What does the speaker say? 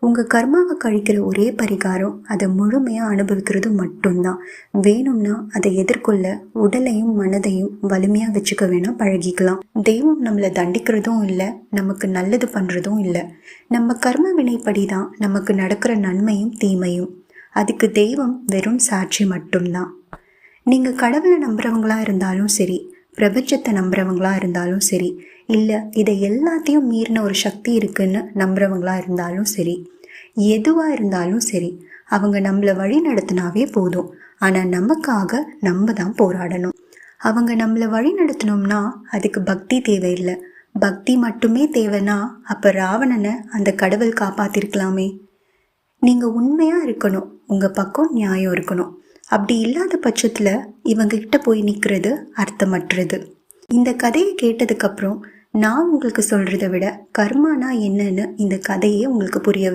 உங்கள் கர்மாவை கழிக்கிற ஒரே பரிகாரம் அதை முழுமையாக அனுபவிக்கிறது மட்டும்தான். வேணும்னா அதை எதிர்கொள்ள உடலையும் மனதையும் வலிமையாக வச்சுக்க வேணால் பழகிக்கலாம். தெய்வம் நம்மளை தண்டிக்கிறதும் இல்லை, நமக்கு நல்லது பண்ணுறதும் இல்லை. நம்ம கர்ம வினைப்படி தான் நமக்கு நடக்கிற நன்மையும் தீமையும். அதுக்கு தெய்வம் வெறும் சாட்சி மட்டும்தான். நீங்கள் கடவுளை நம்புறவங்களா இருந்தாலும் சரி, பிரபஞ்சத்தை நம்புறவங்களா இருந்தாலும் சரி, இல்லை இதை எல்லாத்தையும் மீறின ஒரு சக்தி இருக்குன்னு நம்புறவங்களா இருந்தாலும் சரி, எதுவாக இருந்தாலும் சரி, அவங்க நம்மளை வழி நடத்தினாவே போதும். ஆனால் நமக்காக நம்ம தான் போராடணும். அவங்க நம்மளை வழி நடத்தணும்னா அதுக்கு பக்தி தேவையில்லை. பக்தி மட்டுமே தேவைன்னா அப்போ ராவணனை அந்த கடவுள் காப்பாற்றிருக்கலாமே. நீங்கள் உண்மையாக இருக்கணும், உங்கள் பக்கம் நியாயம் இருக்கணும். அப்படி இல்லாத பட்சத்தில் இவங்ககிட்ட போய் நிற்கிறது அர்த்தமற்றது. இந்த கதையை கேட்டதுக்கப்புறம் நான் உங்களுக்கு சொல்கிறத விட கர்மானா என்னன்னு இந்த கதையே உங்களுக்கு புரிய